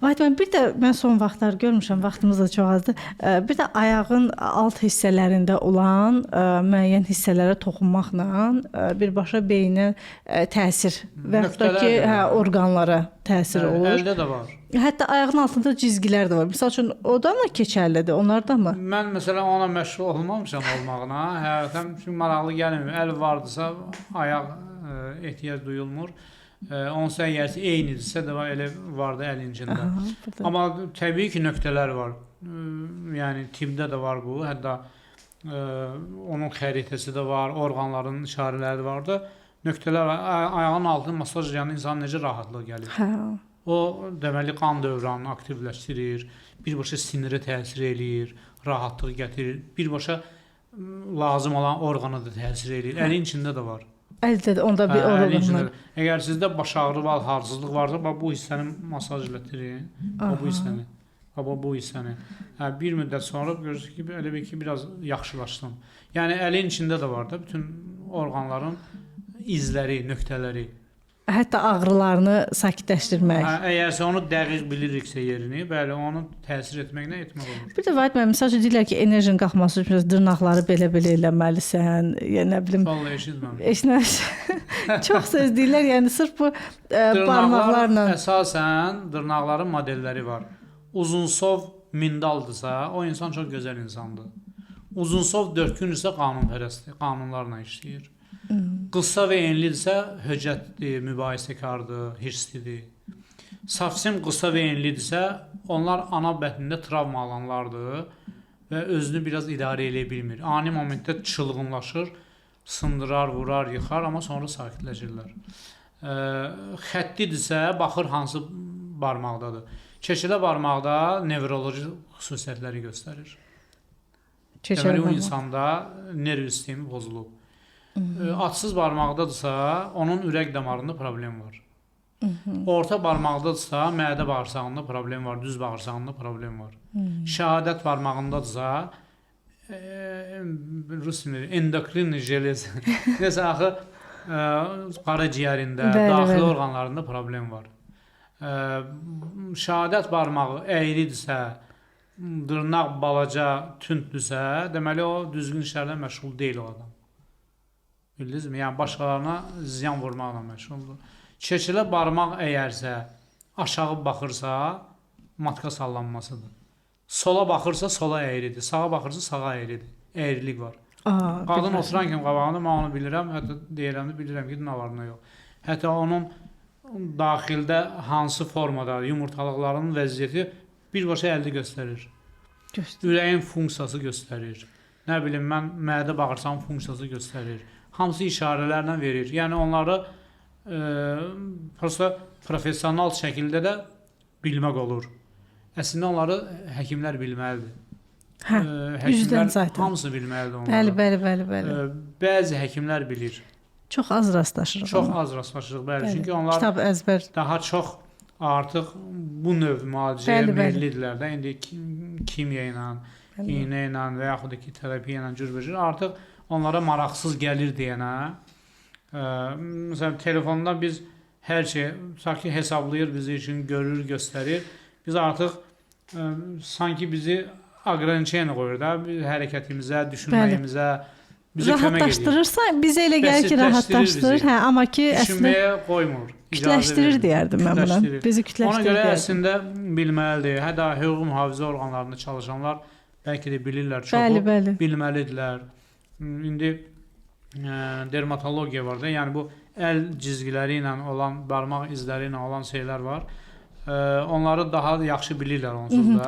Vahid müəllim, bir də mən son vaxtlar görmüşəm, vaxtımız da çox azdır. Bir də ayağın alt hissələrində olan müəyyən hissələrə toxunmaqla birbaşa beyninə təsir və yaxud da ki, orqanlara təsir olur. Əldə də var. Hətta ayağın altında cizgilər də var. Məsəl üçün, o da mı keçərlidir? Onlar da mı? Mən məsələn ona məşğul olmamışam olmağına. Həqiqətən çünki maraqlı gəlmir. Əl vardısa, ayaq ehtiyac duyulmur. Onsa əgər eynidirsə də elə vardı əlin içində. Amma təbii ki, nöqtələr var. Yəni tibbdə də var bu. Hətta onun xəritəsi də var, orqanların işarələri də vardı. Nöqtələr var. Ayağın altını masaj edən insan necə rahatlıq gəlir. Hə. O deməli qan dövranını aktivləşdirir, birbaşa sinirə təsir eləyir, rahatlıq gətirir, birbaşa lazım olan orqana da təsir eləyir. Əlin içində də var. Əldə də onda bir orqan var. Əgər sizdə baş ağrı var, halsızlıq varsa, bu hissəni masaj elətdirin. Bu hissəni. Bu hissəni. Bir müddət sonra görürsünüz ki, elə bir ki, biraz yaxşılaşsın. Yəni əlin içində də var da bütün orqanların izləri, nöqtələri. Hətta ağrılarını sakitləşdirmək. Əgərsə onu dəqiq biliriksə yerini, bəli, onu təsir etməklə etmək olur. Bir də Vahid müəllim, məsəl üçün deyirlər ki, enerjinin qalxması üçün dırnaqları belə-belə eləməlisən, ya nə bilim. Vallahi eşitməmişəm. Eşitməmişəm. Çox söz deyirlər, yəni sırf bu barmaqlarla. Əsasən dırnaqların modelləri var. Uzunsov mindaldırsa, o insan çox gözəl insandır. Uzunsov dörtkündirsə qanunpərəstdir, qanunlarla işləyir. Qısa və enlidirsə höcətdir, mübahisəkardır, hirslidir. Safsim qısa və enlidirsə, onlar ana bətnində travma alanlardır və özünü biraz idarə edə bilmir. Ani momentdə çılğınlaşır, sındırar, vurar, yıxar, amma sonra sakitləşirlər. Xətlidirsə, baxır hansı barmaqdadır. Çeşilə barmaqda nevroloji xüsusiyyətləri göstərir. Deməli, o insanda nerv sistemi pozulub. Atsız barmaqdadırsa, onun ürək damarında problem var. Orta barmaqdadırsa, mədə bağırsağında problem var, düz bağırsağında problem var. Şəhadət barmağındadırsa, rus dili, endokrin jelez, nəsə axı qaraciyərində, daxili orqanlarında problem var. Şəhadət barmağı əyridirsə, dırnaq balaca, tündürsə, deməli o düzgün işlərlə məşğul deyil o adam. Bildinizmi? Yəni başqalarına ziyan vurmaqla məşğuldur. Çeçilə barmaq əyərsə, aşağı baxırsa, matka sallanmasıdır. Sola baxırsa, sola əyridir. Sağa baxırsa, sağa əyridir. Əyrilik var. Qadın oturan kimi qabağında, mən onu bilirəm, hətta deyirəm də bilirəm ki, nə var, nə yox. Hətta onun daxildə hansı formada yumurtalıqlarının vəziyyəti birbaşa əldə göstərir. Ürəyin funksiyası göstərir. Nə bilim, mən mədə bağırsağın funksiyası göstərir. Hamısı işarələrlə verir. Yəni onları professional şəkildə də bilmək olur. Əslində onları həkimlər bilməlidir. Üzdən zaten. Hamısı bilməlidir onları. Bəli. Bəzi həkimlər bilir. Çox az rastlaşırıq. Çox az rastlaşırıq, bəli. Çünki onlar kitab əzbər. Daha çox artıq bu növ müalicəyə meyillidirlər də. İndi kimya ilə, iynə ilə və yaxud da ki, terapiya ilə cürbəcür artıq onlara maraqsız gəlir deyənə. Məsələn, telefonda biz hər şey sanki hesablayır, bizi üçün görür, göstərir. Biz artıq sanki bizi aqrançiyana qoyur da, hərəkətimizə, düşünməyimizə, bizə kömək edir. Rahatlaşdırırsa, bizə elə gəlir ki, rahatlaşdırır. Amma ki, düşünməyə qoymur. Kütləşdirir deyərdim mən buna. Bizi kütləşdirir. Ona görə əslində bilməlidir. Hətta hüquq mühafizə orqanlarında çalışanlar bəlkə də bilirlər, çoxu bilməlidirlər. İndi dermatologiya var da, yəni bu əl cizgiləri ilə olan, barmaq izləri ilə olan şeylər var. Onları daha yaxşı bilirlər onsuz da.